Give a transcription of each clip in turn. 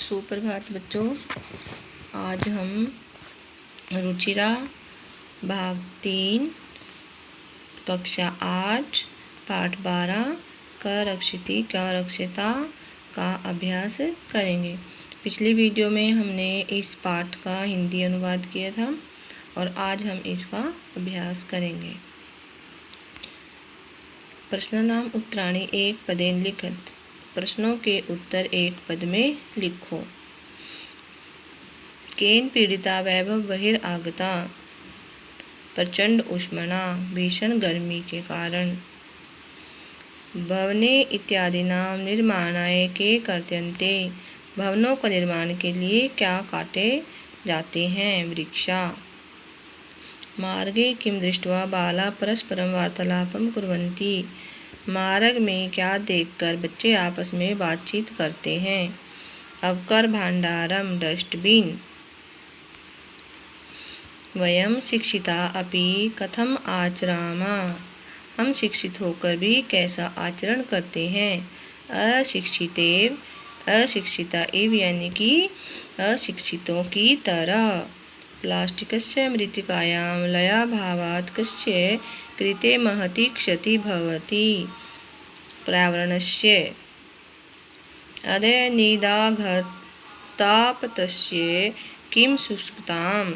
सुप्रभात बच्चों। आज हम रुचिरा भाग 3 कक्षा 8 पाठ 12 क रक्षिति क रक्षिता का अभ्यास करेंगे। पिछली वीडियो में हमने इस पाठ का हिंदी अनुवाद किया था और आज हम इसका अभ्यास करेंगे। प्रश्न नाम उत्तराणी एक पदेन लिखत। प्रश्नों के उत्तर एक पद में लिखो। केन पीड़िता वैभव बहिर आगता। प्रचंड उष्मणा भीषण गर्मी के कारण। भवने इत्यादिनां निर्माणाय के कर्तन्ते। भवनों का निर्माण के लिए क्या काटे जाते हैं? वृक्षा। मार्गे किं दृष्ट्वा बाला परस्परं वार्तालापं कुर्वन्ति। मार्ग में क्या देखकर बच्चे आपस में बातचीत करते हैं? अवकर भाण्डारम डस्टबिन। वयं शिक्षिता अपि कथम आचरामा। हम शिक्षित होकर भी कैसा आचरण करते हैं? अशिक्षितेव अशिक्षिता एव यानी कि अशिक्षितों की तरह। प्लास्टिकस्य मृत्तिकायां लयाभावात् कस्य कृते महती क्षति भवति। पर्यावरणस्य अद्य निदाघतापतस्य किं शुष्कताम्।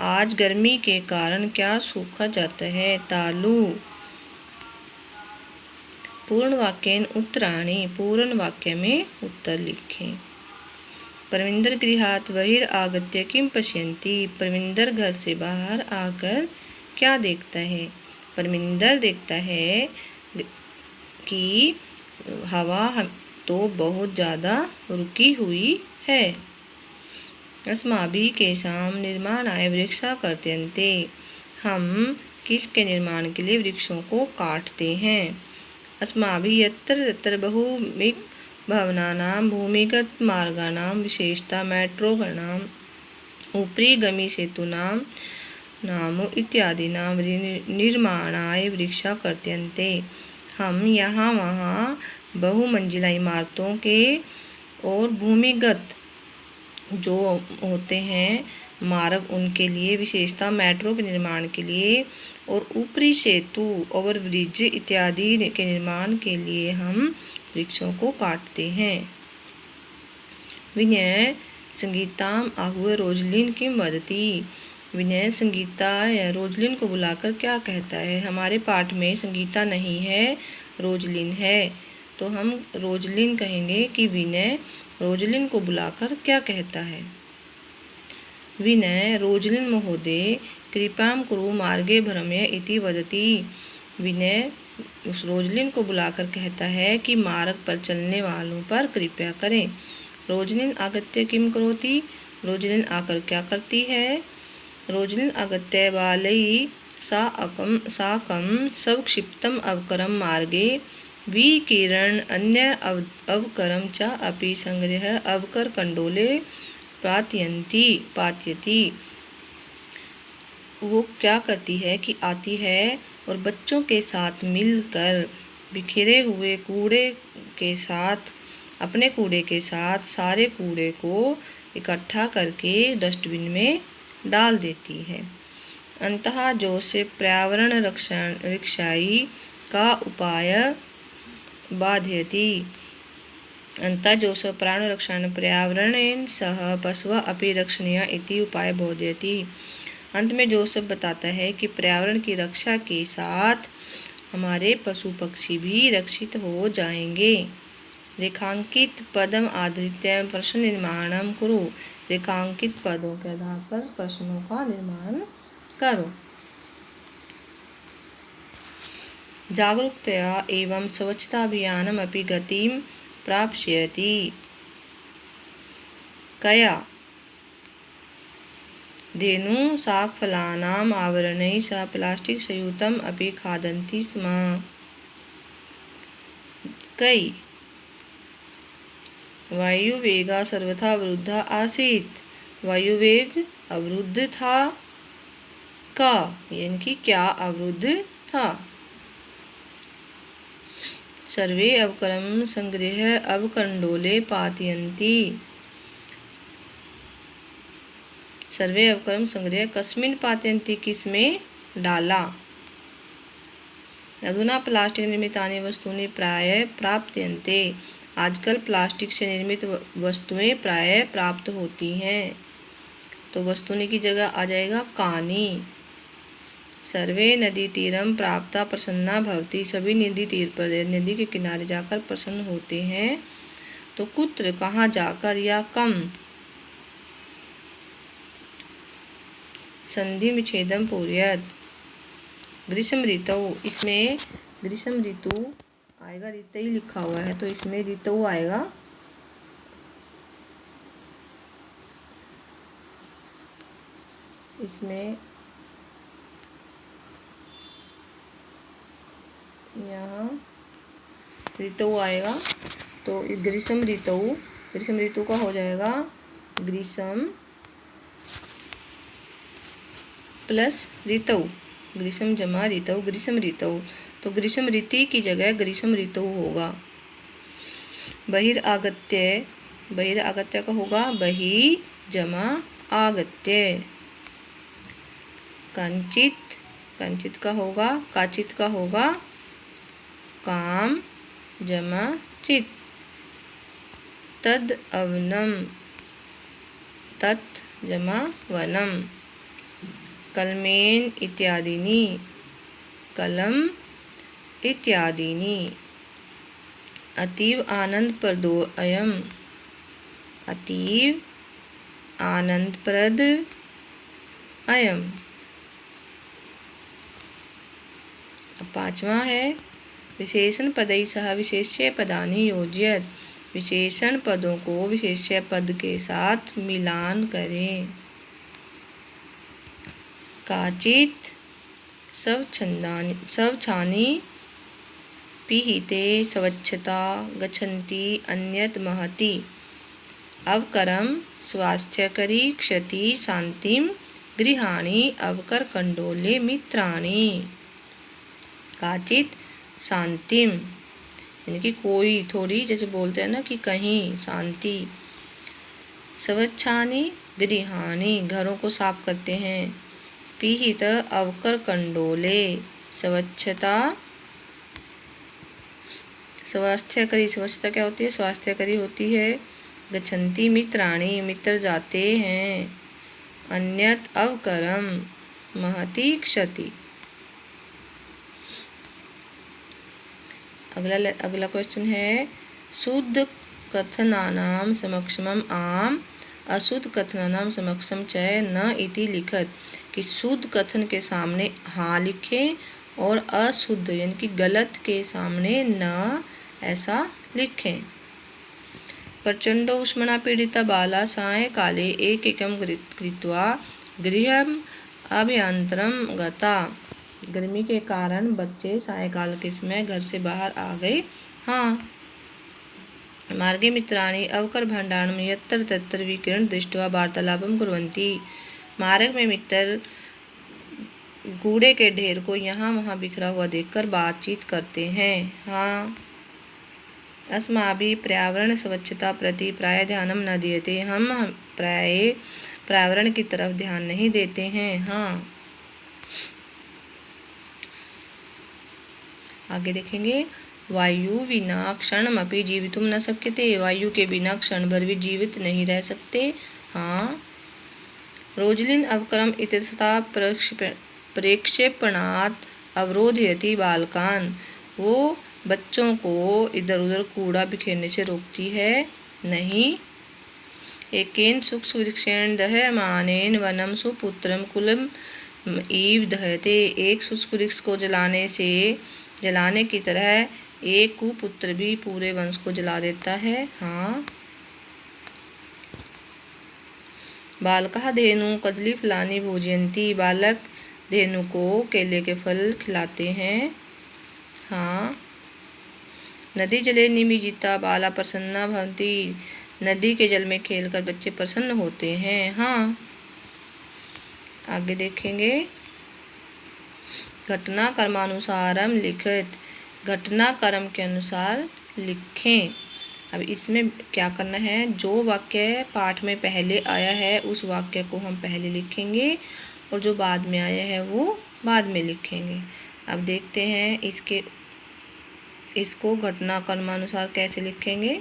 आज गर्मी के कारण क्या सूखा जाता है? तालु। पूर्ण वाक्येन उत्तराणि। पूर्ण वाक्य में उत्तर लिखें। परमिंदर गृहात् बहिर आगत्य किं पश्यन्ति। परमिंदर घर से बाहर आकर क्या देखता है? परमिंदर देखता है कि हवा तो बहुत ज़्यादा रुकी हुई है। अस्माभिः केषां निर्माणाय वृक्षा कर्तन्ते। हम किसके निर्माण के लिए वृक्षों को काटते हैं? अस्माभिः यत्र तत्र बहुमुखी भवनानां भूमिगत मार्गाणां विशेषतः मेट्रोगणां उपरि गमिसेतूनां नाम इत्यादिनां निर्माणाय वृक्षा कर्तन्ते। हम यहाँ वहाँ बहुमंजिला इमारतों के और भूमिगत जो होते हैं मार्ग उनके लिए विशेषतः मेट्रो के निर्माण के लिए और ऊपरी सेतु ओवर ब्रिज इत्यादि के निर्माण के लिए हम वृक्षों को काटते हैं। विनय संगीताम आहुः रोजलिन किं वदति। विनय संगीता या रोजलिन को बुलाकर क्या कहता है? हमारे पाठ में संगीता नहीं है, रोजलिन है, तो हम रोजलिन कहेंगे कि विनय रोजलिन को बुलाकर क्या कहता है। विनय रोजलिन महोदय कृपां कुरु मार्गे भ्रमय इति वदति। विनय उस रोजलिन को बुलाकर कहता है कि मार्ग पर चलने वालों पर कृपा करें। रोजलिन आगत्य किं करोति। रोजलिन आकर क्या करती है? रोजलिन आगत्य बालैः साकं सवक्षिप्तम् अवकरं मार्गे विकीर्ण अन्य अवकरं च अपि संगृह्य अवकर कंडोले पातयति। वो क्या करती है कि आती है और बच्चों के साथ मिलकर बिखरे हुए कूड़े के साथ अपने कूड़े के साथ सारे कूड़े को इकट्ठा करके डस्टबिन में डाल देती है। अंतः जो से पर्यावरण रक्षायै का उपाय बाधयति। अंतः जो से पर्यावरणेन सह पशवः अपि रक्षणीया इति उपाय बोधयति। अंत में जोसेफ बताता है कि पर्यावरण की रक्षा के साथ हमारे पशु पक्षी भी रक्षित हो जाएंगे। रेखांकित पदम आधृत्य प्रश्न निर्माणम कुरु। रेखांकित पदों के आधार पर प्रश्नों का निर्माण करो। जागरूकतया एवं स्वच्छता अभियानम अपि गतिं प्राप्स्यति। कया धेनु शाकफलानाम् आवरणैः सह प्लास्टिक संयुतम् अपि खादन्ति स्म। कै वायुवेगः सर्वथा अवरुद्धः आसीत्। वायुवेग अवरुद्ध था। का यानी कि क्या अवरुद्ध था। सर्वे अवकरं संगृह्य अवकरण्डोले पातयन्ति। सर्वे अवकरम संग्रह कस्मिन् पातयन्ति, किसमें डाला। अधुना प्लास्टिक निर्मितानि वस्तूनि प्रायः प्राप्यन्ते, आजकल प्लास्टिक से निर्मित वस्तुएं प्रायः प्राप्त होती हैं। तो वस्तुनि की जगह आ जाएगा कानि। सर्वे नदी तीरम प्राप्ता प्रसन्ना भवति, सभी नदी तीर पर, नदी के किनारे जाकर प्रसन्न होते हैं। तो कुत्र कहाँ जाकर या कम। संधि विच्छेदम पूर्यत। ग्रीष्म ऋतु, इसमें ग्रीष्म ऋतु आएगा, ऋतु ही लिखा हुआ है तो इसमें ऋतु आएगा। इसमें यहाँ ऋतु आएगा तो ग्रीष्म ऋतु का हो जाएगा ग्रीष्म प्लस ऋतु, ग्रीष्म जमा ऋतु, ग्रीष्म ऋतु। तो ग्रीष्म ऋतु की जगह ग्रीष्म ऋतु होगा। बहिरागत्य का होगा बहि जमा आगत्य। कंचित का होगा, काचित का होगा काम जमा चित। तद अवनम, तत् जमा वनम। कलमेन इत्यादिनी, कलम इत्यादिनी। अतीव आनंदप्रदो अयम, अतीव आनंदप्रद अयम। अब पांचवा है विशेषण पदैः सह विशेष्य पदानि योजयत, विशेषण पदों को विशेष्य पद के साथ मिलान करें। काचित शवच्छानि पीहिते स्वच्छता गच्छन्ति अन्यत महति। अवकरम स्वास्थ्यकरी क्षति शांतिम गृहाणि अवकर कंडोले मित्राणि। काचित शांतिम यानी कि कोई, थोड़ी, जैसे बोलते हैं ना कि कहीं शांति। स्वच्छानि गृहाणि घरों को साफ करते हैं। पीहित अवकर कंडोले स्वच्छता, स्वास्थ्यकरी, स्वच्छता क्या होती है, स्वास्थ्यकरी होती है। गच्छन्ति मित्राणि मित्र जाते हैं। अन्यत अवकरम महति क्षति। अगला क्वेश्चन है शुद्ध कथनानाम समक्षमम आम अशुद्ध कथनानाम समक्षम च न इति लिखत, कि शुद्ध कथन के सामने हाँ लिखें और अशुद्ध यानी कि गलत के सामने न ऐसा लिखें। प्रचंड उष्मणा पीड़िता बाला सायंकाले एकैकं कृत्वा गृहम् अभ्यन्तरं गता। गर्मी के कारण बच्चे सायंकाल के समय घर से बाहर आ गए। हाँ। मार्गे मित्राणि अवकर भाण्डारणं यत्र तत्र विकीर्ण दृष्ट्वा वार्तालापं कुर्वन्ति। मार्ग में मित्र कूड़े के ढेर को यहाँ वहाँ बिखरा हुआ देखकर बातचीत करते हैं। हाँ। अस्माभिः पर्यावरण स्वच्छता प्रति प्राय ध्यानं न दीयते, हम प्राय पर्यावरण की तरफ ध्यान नहीं देते हैं। हाँ। आगे देखेंगे वायु विना क्षणमपि जीवितुं न शक्यते, वायु के बिना क्षण भर भी जीवित नहीं रह सकते। हाँ। रोजलिन अवकरम इत्यतः प्रेक्षेपणात् अवरोधयति बालकान, वो बच्चों को इधर उधर कूड़ा बिखेरने से रोकती है नहीं। एकेन शुष्कवृक्षेण दह्यमानेन वनम सुपुत्रम कुलम इव दह्यते, एक शुष्क वृक्ष को जलाने की तरह एक कुपुत्र भी पूरे वंश को जला देता है। हाँ। बालकः धेनु कदली फलानि भोजयन्ति, बालक धेनु को केले के फल खिलाते हैं। हाँ। नदी जले निमज्जिता बाला प्रसन्ना भवन्ति, नदी के जल में खेलकर बच्चे प्रसन्न होते हैं। हाँ। आगे देखेंगे घटना कर्मानुसारम लिखित, घटना कर्म के अनुसार लिखें। अब इसमें क्या करना है, जो वाक्य पाठ में पहले आया है उस वाक्य को हम पहले लिखेंगे और जो बाद में आया है वो बाद में लिखेंगे। अब देखते हैं इसको घटनाक्रमानुसार कैसे लिखेंगे।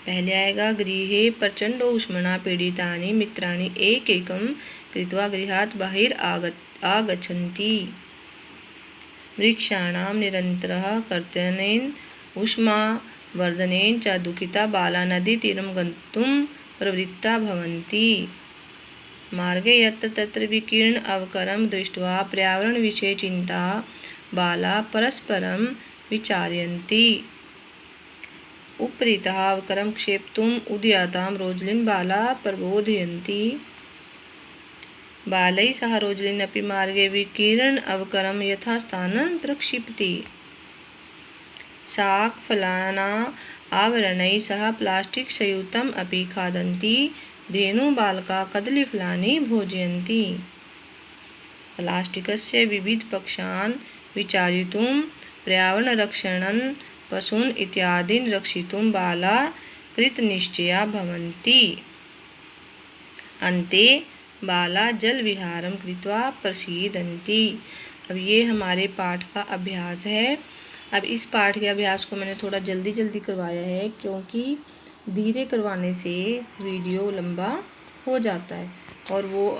पहले आएगा गृहे प्रचंड उष्मणा पीडितानि मित्राणि एकैकं कृत्वा गृहात् बहिर् आगच्छन्ति। वृक्षाणां निरन्तरः कर्तनेन उष्मावर्धनेन च दुःखिता बाला नदीतीरं गन्तुं प्रवृत्ता भवन्ति। मार्गे यत्र तत्र विकीर्ण अवकरं दृष्ट्वा पर्यावरणविषये चिन्ता बाला परस्परं विचारयन्ति। उपरितः अवकरं क्षेप्तुम् उद्यतां रोज्लिन् बाला प्रबोधयन्ति। बालैः सह रोज्लिन् अपि मार्गे विकीर्ण अवकरं यथास्थानं प्रक्षिपति। शाकफलानां आवरणैः सह प्लास्टिक् संयुतम् अपि खादन्ति। धेनुबालका कदलीफलानि भोजयन्ति। प्लास्टिकस्य विविधपक्षान् विचारयितुं पर्यावरणरक्षणं पशून् इत्यादीन् रक्षितुं बाला कृतनिश्चया भवन्ति। अन्ते बाला जलविहारं कृत्वा प्रसीदन्ति। अब ये हमारे पाठ का अभ्यास है। अब इस पाठ के अभ्यास को मैंने थोड़ा जल्दी करवाया है क्योंकि धीरे करवाने से वीडियो लंबा हो जाता है और वो